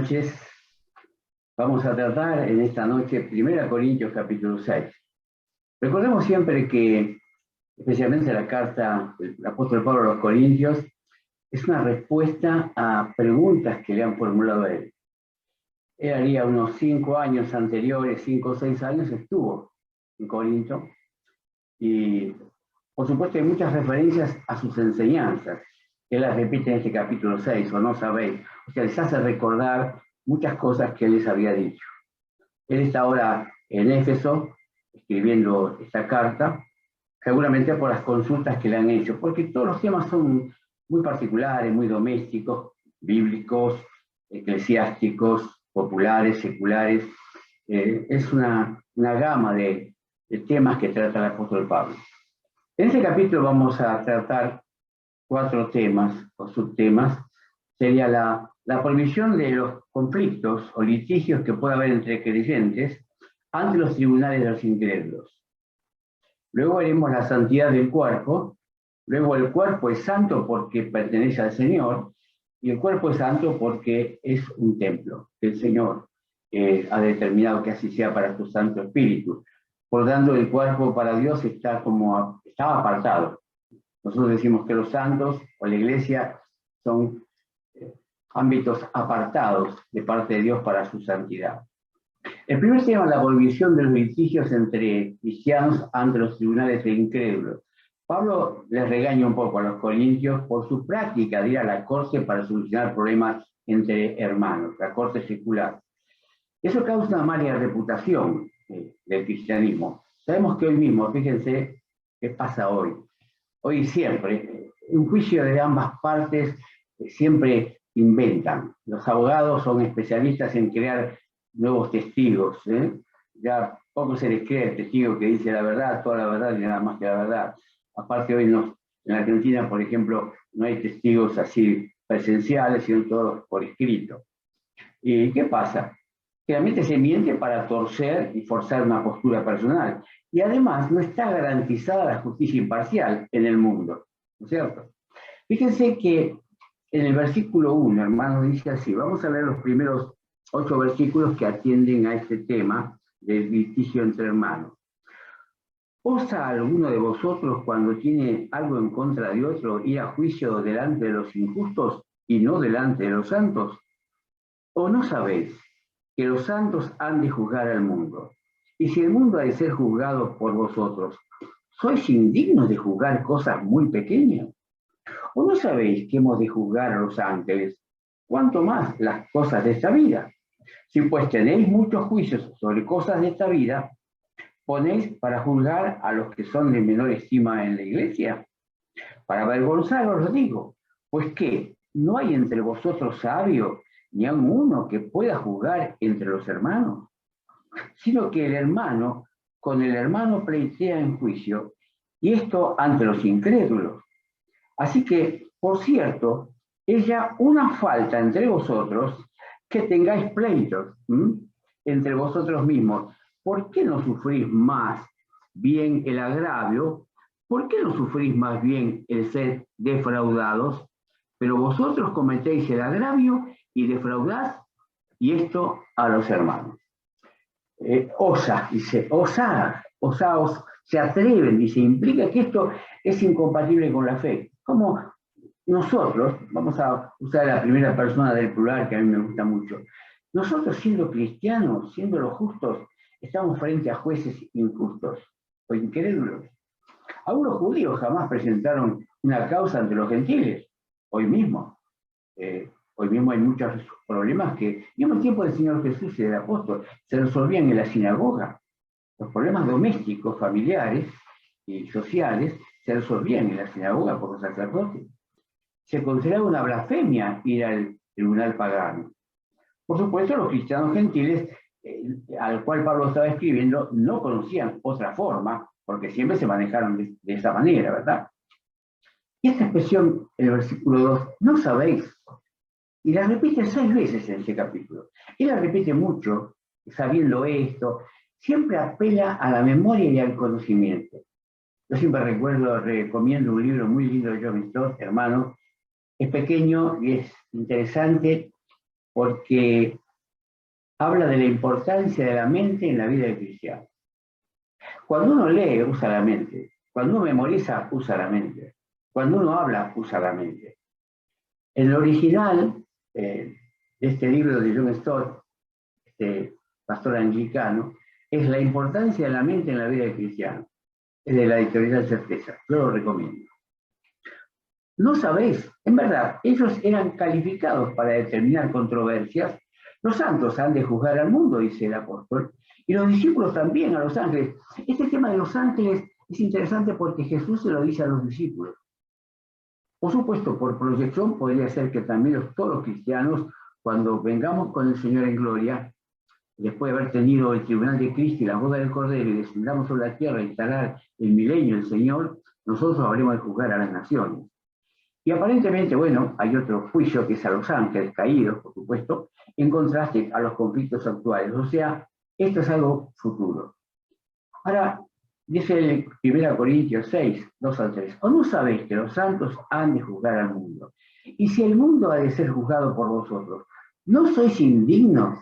noches. Vamos a tratar en esta noche 1 Corintios capítulo 6. Recordemos siempre que, especialmente la carta del apóstol Pablo a los Corintios, es una respuesta a preguntas que le han formulado a él. Él haría unos 5 años anteriores, 5 o 6 años, estuvo en Corinto. Y, por supuesto, hay muchas referencias a sus enseñanzas. Él las repite en este capítulo 6, o no sabéis. O sea, les hace recordar muchas cosas que él les había dicho. Él está ahora en Éfeso, escribiendo esta carta, seguramente por las consultas que le han hecho, porque todos los temas son muy particulares, muy domésticos, bíblicos, eclesiásticos, populares, seculares. Es una gama de temas que trata el apóstol Pablo. En este capítulo vamos a tratar 4 temas o subtemas. Sería la prohibición de los conflictos o litigios que pueda haber entre creyentes ante los tribunales de los incrédulos. Luego veremos la santidad del cuerpo. Luego el cuerpo es santo porque pertenece al Señor, y el cuerpo es santo porque es un templo que el Señor ha determinado que así sea para su Santo Espíritu. Por tanto, el cuerpo para Dios está apartado. Nosotros decimos que los santos o la iglesia son ámbitos apartados de parte de Dios para su santidad. El primer tema es la prohibición de los litigios entre cristianos ante los tribunales de incrédulos. Pablo les regaña un poco a los corintios por su práctica de ir a la corte para solucionar problemas entre hermanos, la corte secular. Eso causa una mala reputación del cristianismo. Sabemos que hoy mismo, fíjense qué pasa hoy. Hoy siempre, un juicio de ambas partes siempre inventan. Los abogados son especialistas en crear nuevos testigos. Ya poco se les cree el testigo que dice la verdad, toda la verdad y nada más que la verdad. Aparte hoy en Argentina, por ejemplo, no hay testigos así presenciales, sino todos por escrito. ¿Y qué pasa? Realmente se miente para torcer y forzar una postura personal. Y además no está garantizada la justicia imparcial en el mundo, ¿no es cierto? Fíjense que en el versículo 1, hermanos, dice así. Vamos a leer los primeros 8 versículos que atienden a este tema del litigio entre hermanos. ¿Osa alguno de vosotros, cuando tiene algo en contra de otro, ir a juicio delante de los injustos y no delante de los santos? ¿O no sabéis que los santos han de juzgar al mundo? Y si el mundo ha de ser juzgado por vosotros, ¿sois indignos de juzgar cosas muy pequeñas? ¿O no sabéis que hemos de juzgar a los ángeles? ¿Cuánto más las cosas de esta vida? Si pues tenéis muchos juicios sobre cosas de esta vida, ¿ponéis para juzgar a los que son de menor estima en la iglesia? Para avergonzaros os digo, pues que no hay entre vosotros sabio, ni aun uno que pueda juzgar entre los hermanos, sino que el hermano con el hermano pleitea en juicio, y esto ante los incrédulos. Así que, por cierto, es ya una falta entre vosotros que tengáis pleitos entre vosotros mismos. ¿Por qué no sufrís más bien el agravio? ¿Por qué no sufrís más bien el ser defraudados? Pero vosotros cometéis el agravio y defraudáis, y esto a los hermanos. Osaos, se atreven, dice, implica que esto es incompatible con la fe. Como nosotros, vamos a usar la primera persona del plural, que a mí me gusta mucho, nosotros siendo cristianos, siendo los justos, estamos frente a jueces injustos o incrédulos. Aún los judíos jamás presentaron una causa ante los gentiles. Hoy mismo hay muchos problemas que, mismo en tiempo del Señor Jesús y del apóstol, se resolvían en la sinagoga. Los problemas domésticos, familiares y sociales se resolvían en la sinagoga por los sacerdotes. Se consideraba una blasfemia ir al tribunal pagano. Por supuesto, los cristianos gentiles, al cual Pablo estaba escribiendo, no conocían otra forma, porque siempre se manejaron de esa manera, ¿verdad? Y esta expresión, en el versículo 2, no sabéis, y la repite 6 veces en este capítulo. Y la repite mucho, sabiendo esto, siempre apela a la memoria y al conocimiento. Yo siempre recomiendo un libro muy lindo de John Stott, hermano. Es pequeño y es interesante porque habla de la importancia de la mente en la vida del cristiano. Cuando uno lee, usa la mente. Cuando uno memoriza, usa la mente. Cuando uno habla, usa la mente. En el original de este libro de John Stott, este pastor anglicano, es la importancia de la mente en la vida del cristiano. Es de la editorial Certeza. Yo lo recomiendo. No sabéis, en verdad, ellos eran calificados para determinar controversias. Los santos han de juzgar al mundo, dice el apóstol, y los discípulos también a los ángeles. Este tema de los ángeles es interesante porque Jesús se lo dice a los discípulos. Por supuesto, por proyección podría ser que también todos los cristianos, cuando vengamos con el Señor en gloria, después de haber tenido el tribunal de Cristo y la boda del Cordero y descendamos sobre la tierra a instalar el milenio del Señor, nosotros habremos de juzgar a las naciones. Y aparentemente, bueno, hay otro juicio que es a los ángeles caídos, por supuesto, en contraste a los conflictos actuales. O sea, esto es algo futuro. Ahora, dice 1 Corintios 6, 2 al 3, ¿o no sabéis que los santos han de juzgar al mundo? Y si el mundo ha de ser juzgado por vosotros, ¿no sois indignos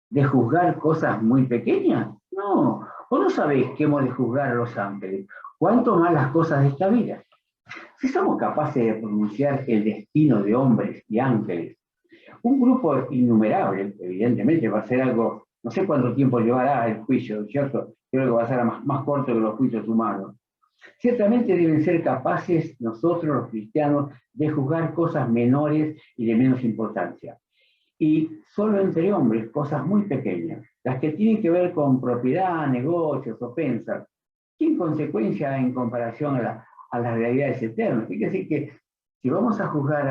de juzgar cosas muy pequeñas? No. ¿O no sabéis que hemos de juzgar a los ángeles? ¿Cuánto más las cosas de esta vida? Si somos capaces de pronunciar el destino de hombres y ángeles, un grupo innumerable, evidentemente va a ser algo, no sé cuánto tiempo llevará el juicio, ¿cierto? Creo que va a ser más corto que los juicios humanos. Ciertamente deben ser capaces nosotros, los cristianos, de juzgar cosas menores y de menos importancia. Y solo entre hombres, cosas muy pequeñas, las que tienen que ver con propiedad, negocios, ofensas, sin consecuencia en comparación a las realidades eternas. Fíjese que si vamos a juzgar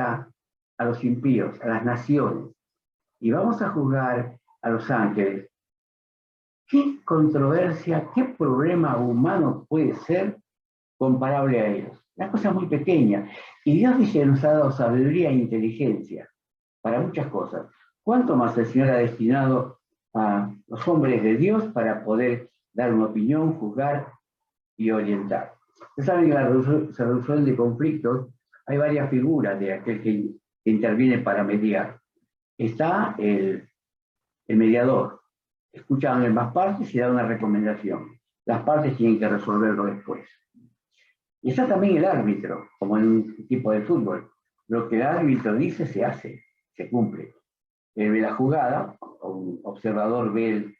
a los impíos, a las naciones, y vamos a juzgar a los ángeles, ¿qué controversia, qué problema humano puede ser comparable a ellos? Una cosa muy pequeña. Y Dios dice que nos ha dado sabiduría e inteligencia para muchas cosas. ¿Cuánto más el Señor ha destinado a los hombres de Dios para poder dar una opinión, juzgar y orientar? Ustedes saben que en la resolución de conflictos hay varias figuras de aquel que interviene para mediar. Está el mediador, escucha a ambas partes y da una recomendación. Las partes tienen que resolverlo después. Y está también el árbitro, como en un equipo de fútbol. Lo que el árbitro dice se hace, se cumple. Él ve la jugada, un observador ve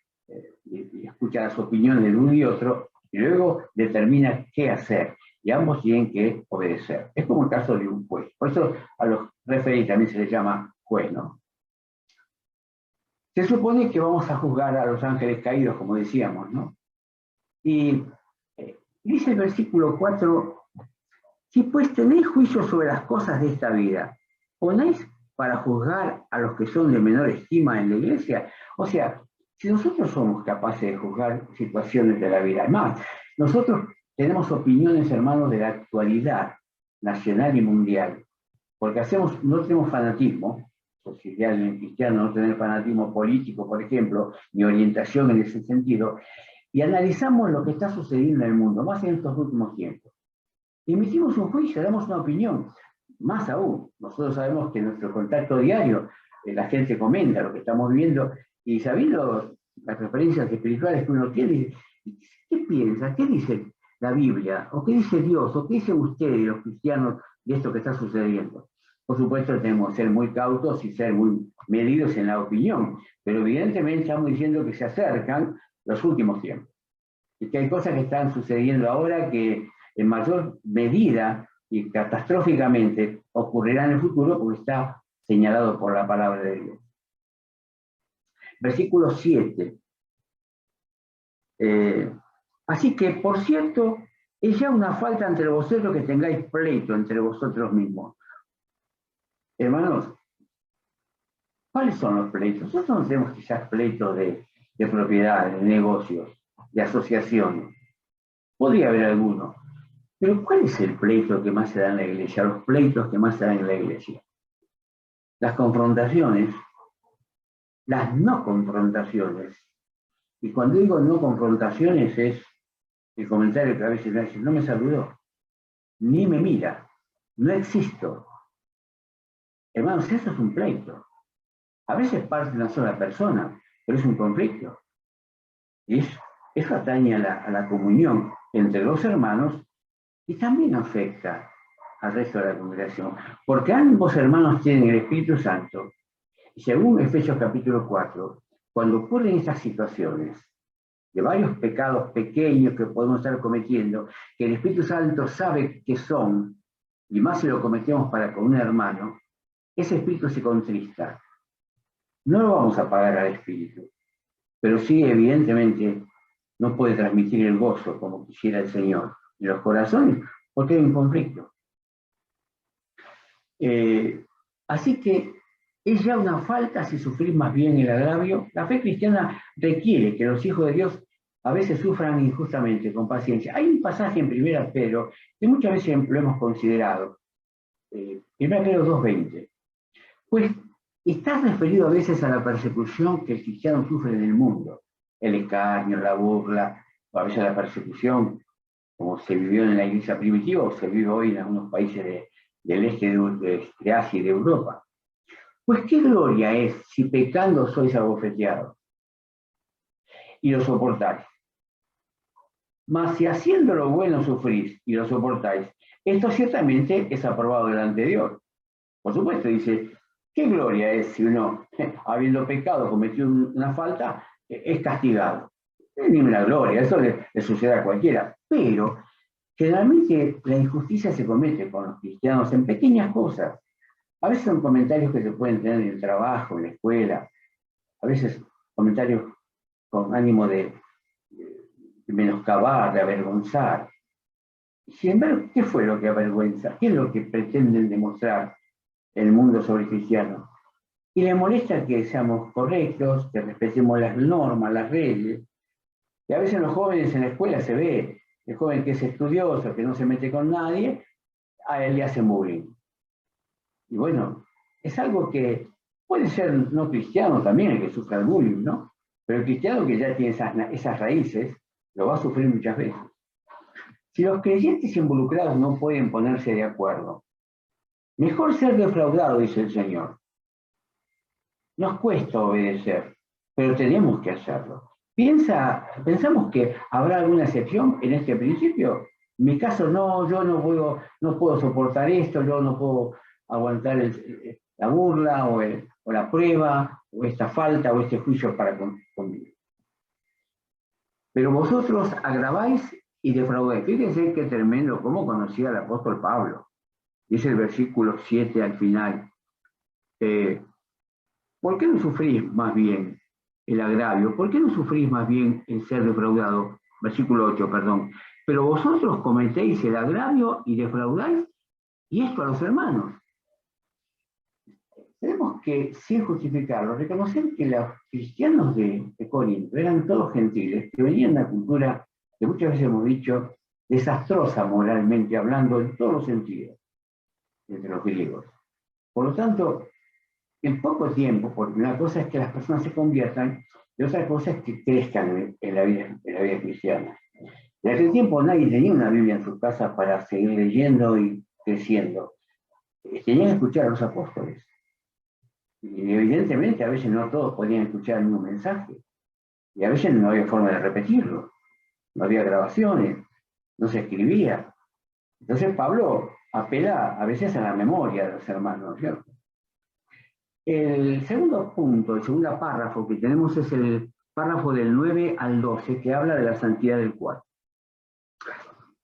y escucha las opiniones de uno y otro, y luego determina qué hacer. Y ambos tienen que obedecer. Es como el caso de un juez. Por eso a los referees también se les llama juez, ¿no? Se supone que vamos a juzgar a los ángeles caídos, como decíamos, ¿no? Y dice el versículo 4, si pues tenéis juicio sobre las cosas de esta vida, ¿ponéis para juzgar a los que son de menor estima en la iglesia? O sea, si nosotros somos capaces de juzgar situaciones de la vida, además, nosotros tenemos opiniones, hermanos, de la actualidad nacional y mundial, porque no tenemos fanatismo social y cristiano, no tenemos fanatismo político, por ejemplo, ni orientación en ese sentido, y analizamos lo que está sucediendo en el mundo, más en estos últimos tiempos. Emitimos un juicio, damos una opinión. Más aún, nosotros sabemos que en nuestro contacto diario la gente comenta lo que estamos viviendo y sabiendo las referencias espirituales que uno tiene, ¿qué piensa? ¿Qué dice la Biblia? ¿O qué dice Dios? ¿O qué dicen ustedes, los cristianos, de esto que está sucediendo? Por supuesto, tenemos que ser muy cautos y ser muy medidos en la opinión, pero evidentemente estamos diciendo que se acercan los últimos tiempos y que hay cosas que están sucediendo ahora que en mayor medida y catastróficamente ocurrirá en el futuro porque está señalado por la palabra de Dios. Versículo 7. Así que, por cierto, es ya una falta entre vosotros que tengáis pleito entre vosotros mismos. Hermanos, ¿cuáles son los pleitos? Nosotros no tenemos quizás pleitos de propiedad, de negocios, de asociaciones. Podría haber alguno. Pero ¿cuál es el pleito que más se da en la iglesia? Los pleitos que más se dan en la iglesia. Las confrontaciones, las no confrontaciones. Y cuando digo no confrontaciones es el comentario que a veces me dicen, no me saludó, ni me mira, no existo. Hermanos, eso es un pleito. A veces parte de una sola persona, pero es un conflicto. Y eso atañe a la comunión entre dos hermanos y también afecta al resto de la congregación. Porque ambos hermanos tienen el Espíritu Santo. Y según Efesios capítulo 4, cuando ocurren estas situaciones de varios pecados pequeños que podemos estar cometiendo, que el Espíritu Santo sabe que son, y más si lo cometemos para con un hermano, ese espíritu se contrista. No lo vamos a pagar al Espíritu, pero sí, evidentemente, no puede transmitir el gozo como quisiera el Señor en los corazones, porque hay un conflicto. Así que es ya una falta si sufrir más bien el agravio. La fe cristiana requiere que los hijos de Dios a veces sufran injustamente, con paciencia. Hay un pasaje en 1 Pedro que muchas veces lo hemos considerado. 1 Pedro 2:20. Pues está referido a veces a la persecución que el cristiano sufre en el mundo. El escarnio, la burla, o a veces la persecución, como se vivió en la iglesia primitiva o se vive hoy en algunos países del este de Asia y de Europa. Pues qué gloria es si pecando sois abofeteados y lo soportáis. Mas si haciendo lo bueno sufrís y lo soportáis, esto ciertamente es aprobado delante de Dios. Por supuesto, dice, qué gloria es si uno, habiendo pecado, cometió una falta, es castigado. No es ninguna gloria, eso le sucede a cualquiera. Pero generalmente la injusticia se comete con los cristianos en pequeñas cosas. A veces son comentarios que se pueden tener en el trabajo, en la escuela, a veces comentarios con ánimo de menoscabar, de avergonzar. Sin embargo, ¿qué fue lo que avergüenza? ¿Qué es lo que pretenden demostrar el mundo sobre el cristiano? Y le molesta que seamos correctos, que respetemos las normas, las reglas. Y a veces los jóvenes en la escuela se ve, el joven que es estudioso, que no se mete con nadie, a él le hacen bullying. Y bueno, es algo que puede ser no cristiano también el que sufra el bullying, ¿no? Pero el cristiano que ya tiene esas raíces, lo va a sufrir muchas veces. Si los creyentes involucrados no pueden ponerse de acuerdo, mejor ser defraudado, dice el Señor. Nos cuesta obedecer, pero tenemos que hacerlo. Pensamos que habrá alguna excepción en este principio. En mi caso, no, yo no puedo soportar esto, yo no puedo aguantar la burla o la prueba, o esta falta, o este juicio para conmigo. Pero vosotros agraváis y defraudáis. Fíjense qué tremendo, cómo conocía al apóstol Pablo. Dice el versículo 7 al final. ¿Por qué no sufrís más bien el agravio? ¿Por qué no sufrís más bien el ser defraudado? Versículo 8, perdón. Pero vosotros cometéis el agravio y defraudáis, y esto a los hermanos. Tenemos que, sin justificarlo, reconocer que los cristianos de Corinto eran todos gentiles, que venían de una cultura que muchas veces hemos dicho desastrosa moralmente hablando en todos los sentidos, entre los griegos. Por lo tanto, en poco tiempo, porque una cosa es que las personas se conviertan y otra cosa es que crezcan en la vida cristiana. En aquel tiempo nadie tenía una Biblia en su casa para seguir leyendo y creciendo. Tenían que escuchar a los apóstoles. Y evidentemente a veces no todos podían escuchar el mismo mensaje. Y a veces no había forma de repetirlo. No había grabaciones, no se escribía. Entonces Pablo apela a veces a la memoria de los hermanos, ¿cierto? El segundo punto, el segundo párrafo que tenemos es el párrafo del 9 al 12, que habla de la santidad del cuerpo.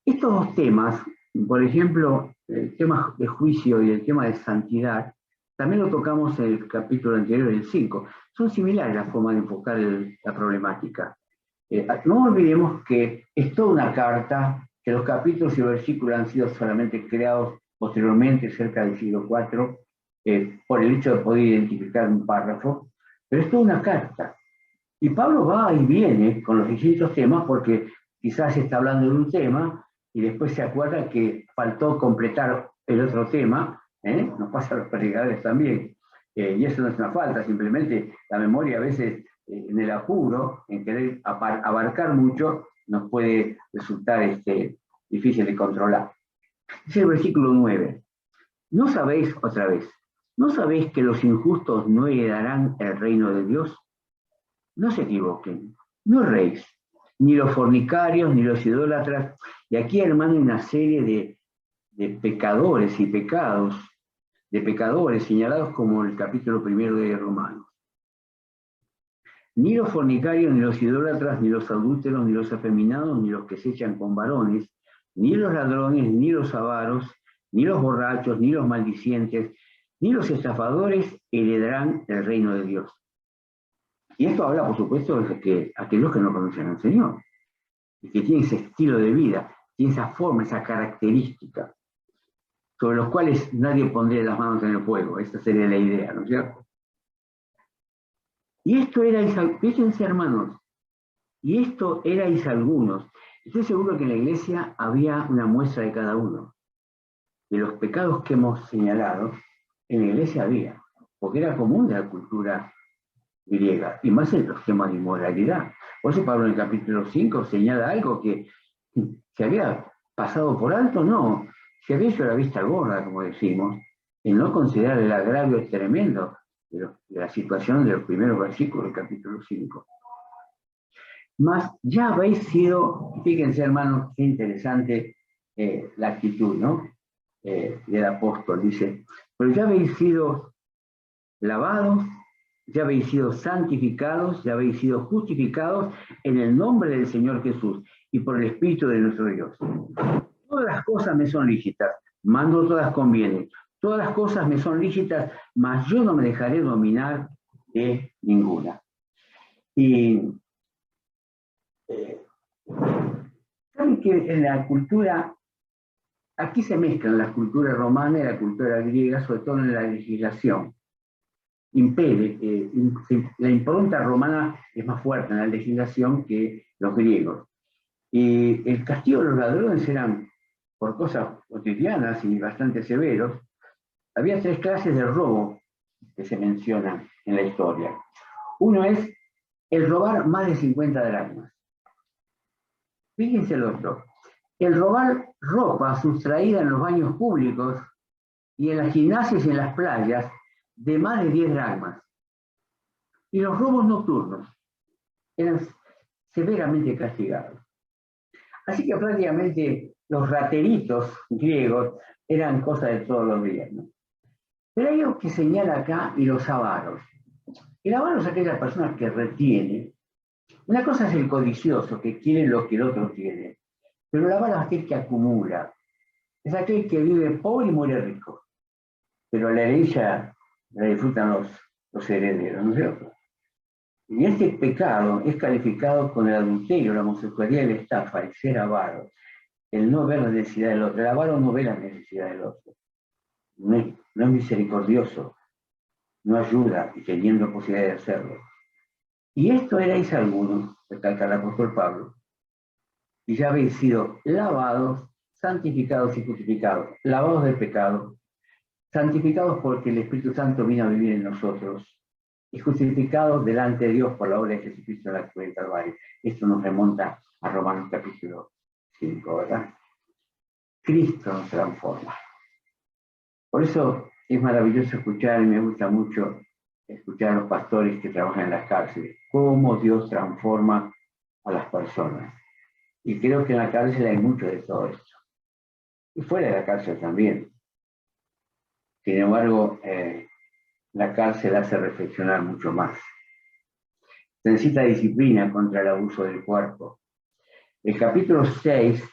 Estos dos temas, por ejemplo, el tema de juicio y el tema de santidad, también lo tocamos en el capítulo anterior, el 5. Son similares las formas de enfocar la problemática. No olvidemos que es toda una carta, que los capítulos y versículos han sido solamente creados posteriormente, cerca del siglo IV, por el hecho de poder identificar un párrafo, pero es toda una carta. Y Pablo va y viene con los distintos temas porque quizás está hablando de un tema y después se acuerda que faltó completar el otro tema, nos pasa a los predicadores también, y eso no es una falta, simplemente la memoria a veces en el apuro, en querer abarcar mucho, nos puede resultar difícil de controlar. Es el versículo 9. ¿No sabéis otra vez ¿No sabéis que los injustos no heredarán el reino de Dios? No se equivoquen, no erréis, ni los fornicarios, ni los idólatras. Y aquí, hermano, hay una serie de pecadores y pecados, de pecadores señalados como el capítulo 1 de Romanos. Ni los fornicarios, ni los idólatras, ni los adúlteros, ni los afeminados, ni los que se echan con varones, ni los ladrones, ni los avaros, ni los borrachos, ni los maldicientes, ni los estafadores heredarán el reino de Dios. Y esto habla, por supuesto, de que aquellos que no conocen al Señor, y que tienen ese estilo de vida, tienen esa forma, esa característica, sobre los cuales nadie pondría las manos en el fuego. Esa sería la idea, ¿no es cierto? Y esto erais, fíjense, hermanos, y esto erais algunos. Estoy seguro que en la iglesia había una muestra de cada uno. De los pecados que hemos señalado, en la iglesia había, porque era común de la cultura griega, y más en los temas de inmoralidad. Por eso Pablo en el capítulo 5 señala algo que se había pasado por alto, no. Se había hecho la vista gorda, como decimos, en no considerar el agravio tremendo de la situación de los primeros versículos del capítulo 5. Mas ya habéis sido, fíjense hermanos, qué interesante la actitud, ¿no? Del apóstol, dice, pero ya habéis sido lavados, ya habéis sido santificados, ya habéis sido justificados en el nombre del Señor Jesús y por el Espíritu de nuestro Dios. Todas las cosas me son lícitas, mas no todas convienen. Todas las cosas me son lícitas, mas yo no me dejaré dominar de ninguna. Y saben que en la cultura, aquí se mezclan la cultura romana y la cultura griega, sobre todo en la legislación. Impere, la impronta romana es más fuerte en la legislación que los griegos. Y el castigo de los ladrones eran por cosas cotidianas y bastante severos. Había 3 clases de robo que se mencionan en la historia. Uno es el robar más de 50 dracmas. Fíjense el otro. El robar ropa sustraída en los baños públicos y en las gimnasias y en las playas de más de 10 dracmas. Y los robos nocturnos eran severamente castigados. Así que prácticamente los rateritos griegos eran cosas de todos los días, ¿no? Pero hay algo que señala acá, y los avaros. El avaro es aquella persona que retiene. Una cosa es el codicioso, que quiere lo que el otro tiene. Pero el avaro es aquel que acumula. Es aquel que vive pobre y muere rico. Pero la herencia la disfrutan los herederos, ¿no es cierto? Y este pecado es calificado con el adulterio, la homosexualidad y la estafa, el ser avaro, el no ver la necesidad del otro. El avaro no ve la necesidad del otro. No es misericordioso, no ayuda y teniendo posibilidad de hacerlo. Y esto erais algunos, recalca el apóstol Pablo, y ya habéis sido lavados, santificados y justificados, lavados del pecado, santificados porque el Espíritu Santo vino a vivir en nosotros, y justificados delante de Dios por la obra de Jesucristo en la cruz del Calvario. Esto nos remonta a Romanos capítulo 5, ¿verdad? Cristo nos transforma. Por eso es maravilloso escuchar, y me gusta mucho escuchar a los pastores que trabajan en las cárceles, cómo Dios transforma a las personas. Y creo que en la cárcel hay mucho de todo esto. Y fuera de la cárcel también. Sin embargo, la cárcel hace reflexionar mucho más. Se necesita disciplina contra el abuso del cuerpo. El capítulo 6,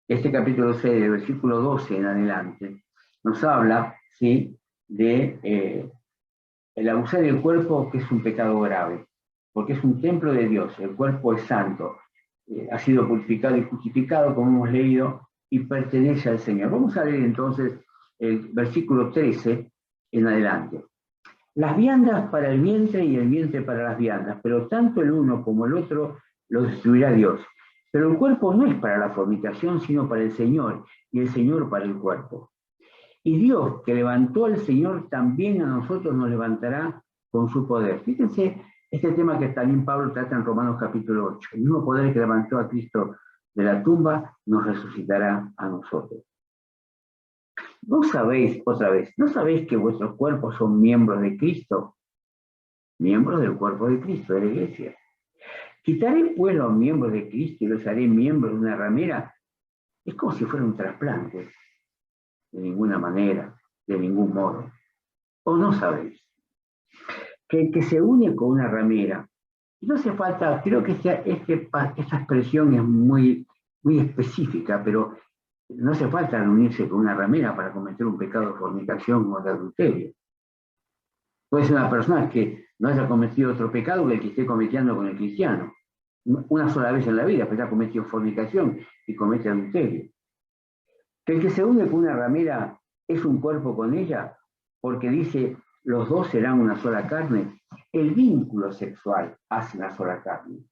este capítulo 6, del versículo 12 en adelante, nos habla, ¿sí?, de el abusar del cuerpo, que es un pecado grave, porque es un templo de Dios, el cuerpo es santo, ha sido purificado y justificado, como hemos leído, y pertenece al Señor. Vamos a leer entonces el versículo 13 en adelante. Las viandas para el vientre y el vientre para las viandas, pero tanto el uno como el otro lo destruirá Dios. Pero el cuerpo no es para la fornicación, sino para el Señor, y el Señor para el cuerpo. Y Dios, que levantó al Señor, también a nosotros nos levantará con su poder. Fíjense este tema que también Pablo trata en Romanos capítulo 8. El mismo poder que levantó a Cristo de la tumba nos resucitará a nosotros. ¿No sabéis, otra vez, no sabéis que vuestros cuerpos son miembros de Cristo? Miembros del cuerpo de Cristo, de la iglesia. ¿Quitaré pues los miembros de Cristo y los haré miembros de una ramera? Es como si fuera un trasplante. De ninguna manera, de ningún modo. ¿O no sabéis? Que el que se une con una ramera, y no hace falta, creo que esta expresión es muy específica, pero no hace falta unirse con una ramera para cometer un pecado de fornicación o de adulterio. Puede ser una persona que no haya cometido otro pecado que el que esté cometiendo con el cristiano. Una sola vez en la vida, pero ya cometió fornicación y comete adulterio. Que el que se une con una ramera es un cuerpo con ella, porque dice, los dos serán una sola carne. El vínculo sexual hace una sola carne.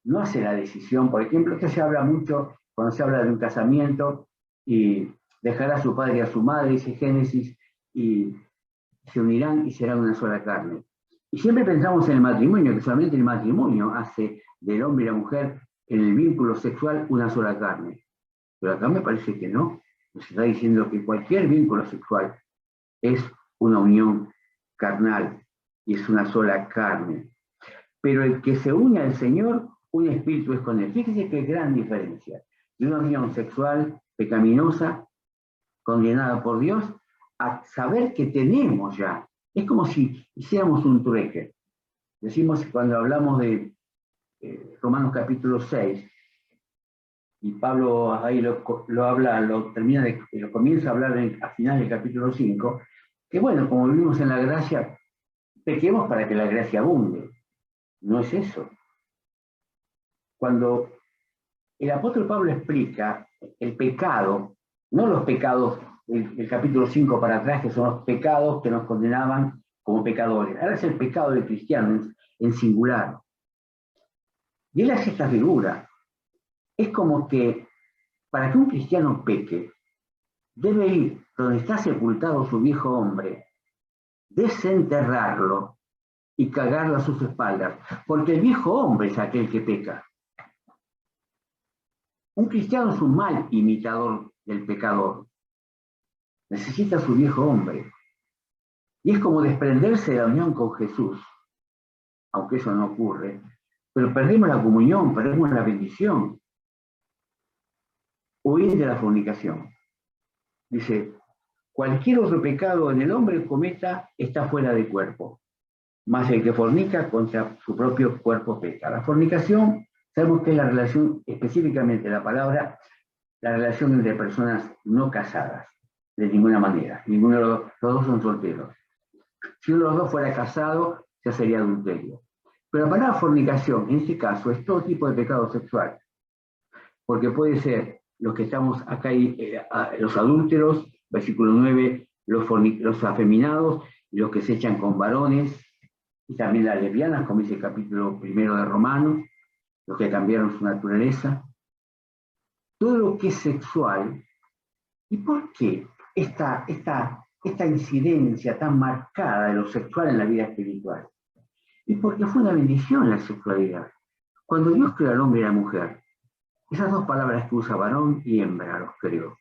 No hace la decisión, por ejemplo, que se habla mucho cuando se habla de un casamiento y dejará a su padre y a su madre, dice Génesis, y se unirán y serán una sola carne. Y siempre pensamos en el matrimonio, que solamente el matrimonio hace del hombre y la mujer en el vínculo sexual una sola carne. Pero acá me parece que no. Nos está diciendo que cualquier vínculo sexual es una unión carnal y es una sola carne. Pero el que se une al Señor, un espíritu es con él. Fíjese qué gran diferencia de una unión sexual pecaminosa, condenada por Dios, a saber que tenemos ya. Es como si hiciéramos un trueque. Decimos cuando hablamos de Romanos capítulo 6, y Pablo ahí lo habla, lo comienza a hablar a final del capítulo 5, que bueno, como vivimos en la gracia, pequemos para que la gracia abunde. No es eso. Cuando el apóstol Pablo explica el pecado, no los pecados del capítulo 5 para atrás, que son los pecados que nos condenaban como pecadores. Ahora es el pecado del cristiano en singular. Y él hace esta figura. Es como que para que un cristiano peque, debe ir donde está sepultado su viejo hombre, desenterrarlo y cagarlo a sus espaldas, porque el viejo hombre es aquel que peca. Un cristiano es un mal imitador del pecador. Necesita a su viejo hombre. Y es como desprenderse de la unión con Jesús, aunque eso no ocurre, pero perdemos la comunión, perdemos la bendición. Huir de la fornicación. Dice, cualquier otro pecado en el hombre cometa está fuera de cuerpo, mas el que fornica contra su propio cuerpo peca. La fornicación, sabemos que es la relación, específicamente la palabra, la relación entre personas no casadas, de ninguna manera. Ninguno de los dos son solteros. Si uno de los dos fuera casado, ya sería adulterio. Pero la palabra fornicación, en este caso, es todo tipo de pecado sexual, porque puede ser los que estamos acá, los adúlteros, versículo 9, los afeminados, los que se echan con varones, y también las lesbianas, como dice el capítulo 1 de Romanos, los que cambiaron su naturaleza. Todo lo que es sexual. ¿Y por qué esta incidencia tan marcada de lo sexual en la vida espiritual? Y porque fue una bendición la sexualidad. Cuando Dios creó al hombre y a la mujer, esas dos palabras que usa varón y hembra los creó,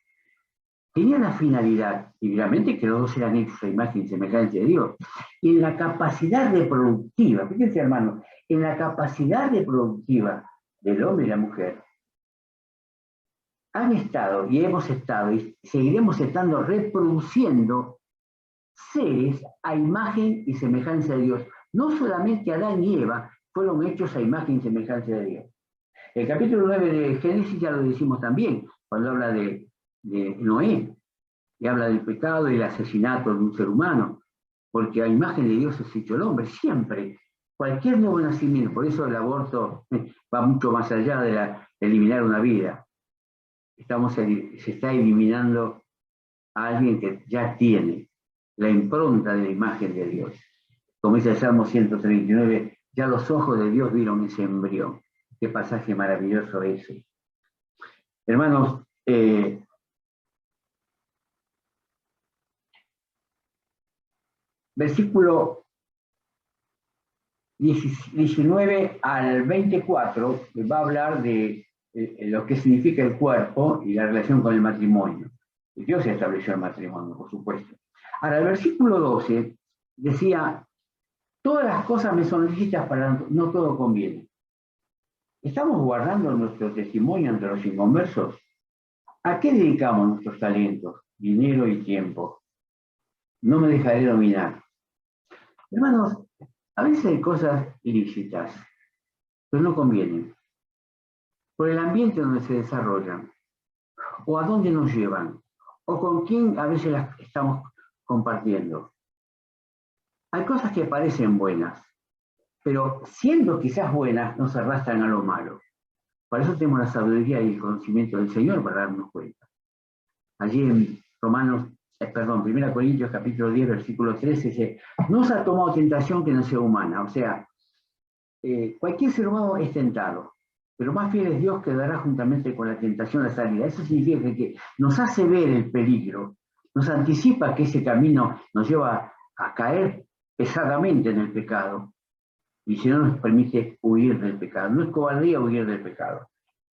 tenía la finalidad, y realmente que los dos eran hechos a imagen y semejanza de Dios, y en la capacidad reproductiva, fíjense hermano, en la capacidad reproductiva del hombre y la mujer, han estado y hemos estado y seguiremos estando reproduciendo seres a imagen y semejanza de Dios. No solamente Adán y Eva fueron hechos a imagen y semejanza de Dios. El capítulo 9 de Génesis ya lo decimos también, cuando habla de Noé, y habla del pecado y el asesinato de un ser humano, porque a imagen de Dios es hecho el hombre, siempre. Cualquier nuevo nacimiento, por eso el aborto va mucho más allá de eliminar una vida. Se está eliminando a alguien que ya tiene la impronta de la imagen de Dios. Como dice el Salmo 139, ya los ojos de Dios vieron ese embrión. Qué pasaje maravilloso ese. Hermanos, versículo 19 al 24 va a hablar de lo que significa el cuerpo y la relación con el matrimonio. Dios estableció el matrimonio, por supuesto. Ahora, el versículo 12 decía, todas las cosas me son lícitas, para no todo conviene. ¿Estamos guardando nuestro testimonio entre los inconversos? ¿A qué dedicamos nuestros talentos, dinero y tiempo? No me dejaré dominar. Hermanos, a veces hay cosas ilícitas, pero no convienen. Por el ambiente donde se desarrollan, o a dónde nos llevan, o con quién a veces las estamos compartiendo. Hay cosas que parecen buenas, pero siendo quizás buenas, nos arrastran a lo malo. Para eso tenemos la sabiduría y el conocimiento del Señor para darnos cuenta. Allí en Primera Corintios capítulo 10, versículo 13, dice, no os ha tomado tentación que no sea humana. O sea, cualquier ser humano es tentado, pero más fiel es Dios que dará juntamente con la tentación la salida. Eso significa que nos hace ver el peligro, nos anticipa que ese camino nos lleva a caer pesadamente en el pecado, y si no nos permite huir del pecado. No es cobardía huir del pecado.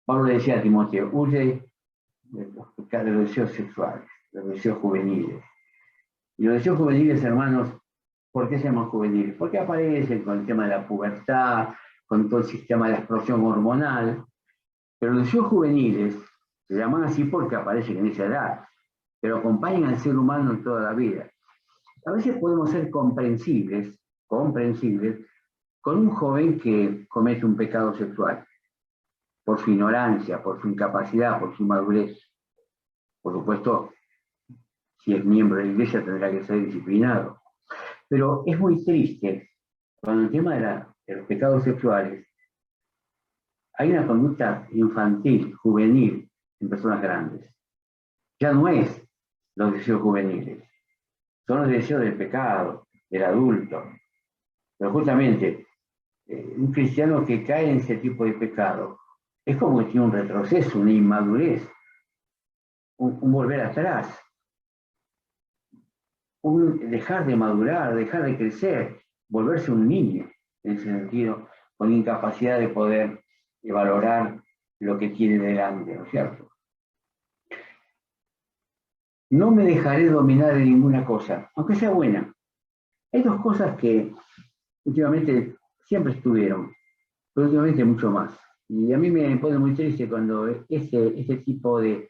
Pablo le decía a Timoteo, huye de los deseos sexuales, de los deseos juveniles. Y los deseos juveniles, hermanos, ¿por qué se llaman juveniles? Porque aparecen con el tema de la pubertad, con todo el sistema de la explosión hormonal. Pero los deseos juveniles se llaman así porque aparecen en esa edad, pero acompañan al ser humano en toda la vida. A veces podemos ser comprensibles con un joven que comete un pecado sexual, por su ignorancia, por su incapacidad, por su madurez. Por supuesto, si es miembro de la iglesia tendrá que ser disciplinado. Pero es muy triste cuando el tema de los pecados sexuales hay una conducta infantil, juvenil, en personas grandes. Ya no es los deseos juveniles, son los deseos del pecado, del adulto. Pero justamente, un cristiano que cae en ese tipo de pecado es como que tiene un retroceso, una inmadurez, un volver atrás, un dejar de madurar, dejar de crecer, volverse un niño, en ese sentido, con incapacidad de poder valorar lo que tiene delante, ¿no es cierto? No me dejaré dominar de ninguna cosa, aunque sea buena. Hay dos cosas que últimamente siempre estuvieron, pero últimamente mucho más. Y a mí me pone muy triste cuando este tipo de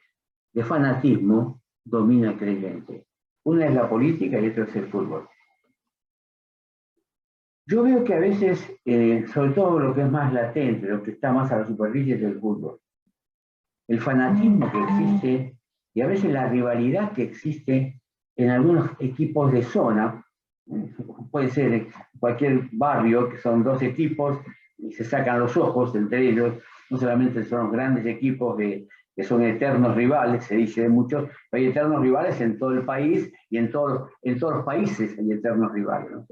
fanatismo domina al creyente. Una es la política y otra es el fútbol. Yo veo que a veces, sobre todo lo que es más latente, lo que está más a la superficie es el fútbol. El fanatismo que existe y a veces la rivalidad que existe en algunos equipos de zona, puede ser en cualquier barrio, que son dos equipos y se sacan los ojos entre ellos, no solamente son los grandes equipos que son eternos rivales, se dice de muchos, pero hay eternos rivales en todo el país y en todos los países hay eternos rivales, ¿no?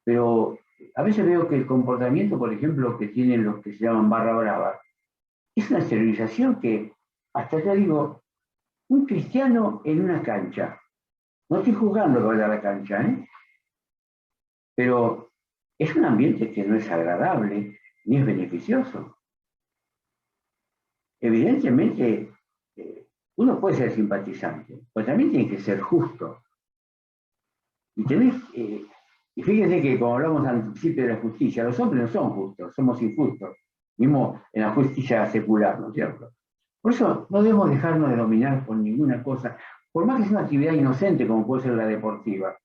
Pero a veces veo que el comportamiento, por ejemplo, que tienen los que se llaman barra brava, es una civilización que, hasta te digo, un cristiano en una cancha, no estoy juzgando que vaya a la cancha, pero es un ambiente que no es agradable ni es beneficioso. Evidentemente, uno puede ser simpatizante, pero también tiene que ser justo. Y fíjense que como hablamos al principio de la justicia, los hombres no son justos, somos injustos, mismo en la justicia secular, ¿no es cierto? Por eso no debemos dejarnos de dominar por ninguna cosa, por más que sea una actividad inocente como puede ser la deportiva,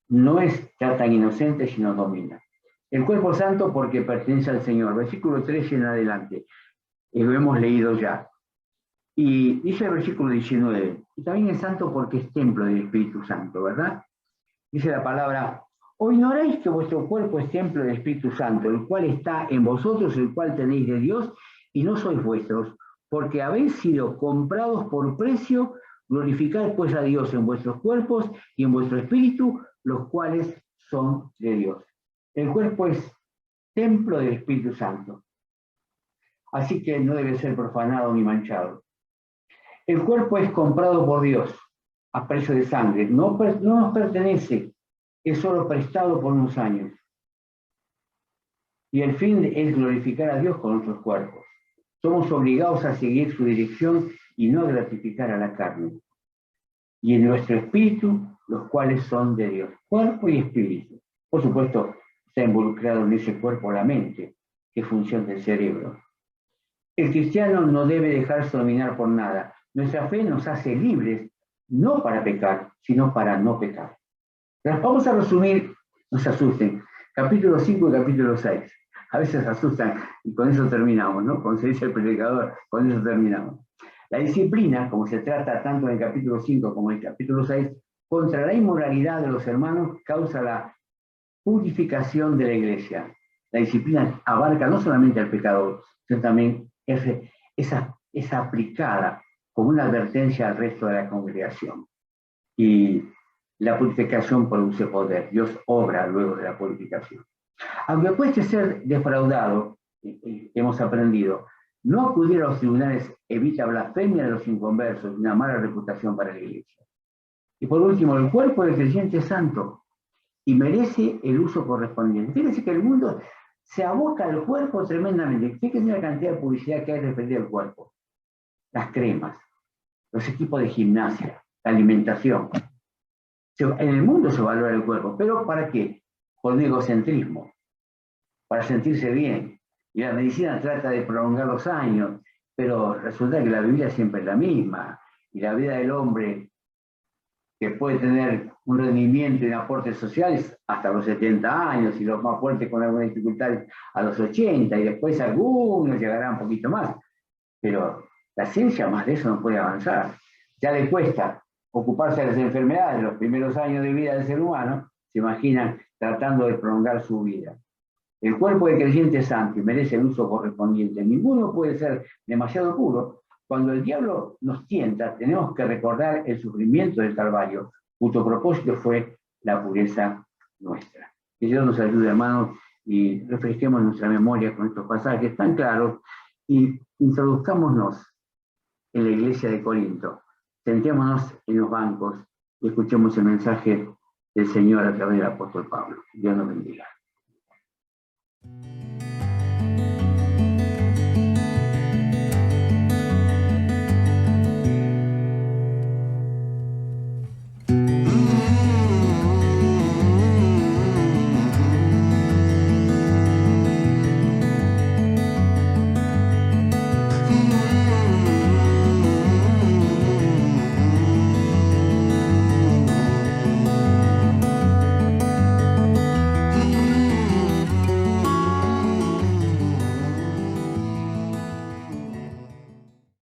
no es ya tan inocente si nos domina. El cuerpo santo porque pertenece al Señor, versículo 13 en adelante, lo hemos leído ya. Y dice el versículo 19, y también es santo porque es templo del Espíritu Santo, ¿verdad? Dice la palabra, ¿o ignoráis que vuestro cuerpo es templo del Espíritu Santo, el cual está en vosotros, el cual tenéis de Dios, y no sois vuestros, porque habéis sido comprados por precio? Glorificad pues a Dios en vuestros cuerpos y en vuestro espíritu, los cuales son de Dios. El cuerpo es templo del Espíritu Santo, así que no debe ser profanado ni manchado. El cuerpo es comprado por Dios a precio de sangre, no nos pertenece, es solo prestado por unos años. Y el fin es glorificar a Dios con nuestros cuerpos. Somos obligados a seguir su dirección y no gratificar a la carne. y en nuestro espíritu, los cuales son de Dios. Cuerpo y espíritu. Por supuesto, está involucrado en ese cuerpo la mente, que es función del cerebro. El cristiano no debe dejarse dominar por nada. Nuestra fe nos hace libres, no para pecar, sino para no pecar. Pero vamos a resumir, no se asusten, capítulo 5 y capítulo 6. A veces asustan y con eso terminamos, ¿no? Como se dice el predicador, con eso terminamos. La disciplina, como se trata tanto en el capítulo 5 como en el capítulo 6, contra la inmoralidad de los hermanos, causa la purificación de la iglesia. La disciplina abarca no solamente al pecador, sino también es aplicada como una advertencia al resto de la congregación. Y la purificación produce poder. Dios obra luego de la purificación. Aunque cueste ser defraudado, hemos aprendido, no acudir a los tribunales evita blasfemia de los inconversos y una mala reputación para la iglesia. Y por último, el cuerpo del creyente es santo y merece el uso correspondiente. Fíjense que el mundo se aboca al cuerpo tremendamente. Fíjense la cantidad de publicidad que hay referida al cuerpo. Las cremas, los equipos de gimnasia, la alimentación. En el mundo se valora el cuerpo, pero ¿para qué? Por un egocentrismo, para sentirse bien. Y la medicina trata de prolongar los años, pero resulta que la Biblia siempre es la misma. Y la vida del hombre, que puede tener un rendimiento en aportes sociales hasta los 70 años, y los más fuertes con alguna dificultad a los 80, y después algunos llegarán un poquito más. Pero la ciencia más de eso no puede avanzar. Ya le cuesta ocuparse de las enfermedades los primeros años de vida del ser humano, se imaginan tratando de prolongar su vida. El cuerpo del creyente es santo y merece el uso correspondiente. Ninguno puede ser demasiado puro. Cuando el diablo nos tienta, tenemos que recordar el sufrimiento del Calvario, cuyo propósito fue la pureza nuestra. Que Dios nos ayude, hermanos, y refresquemos nuestra memoria con estos pasajes tan claros y introduzcámonos en la iglesia de Corinto. Sentémonos en los bancos y escuchemos el mensaje del Señor a través del apóstol Pablo. Dios nos bendiga.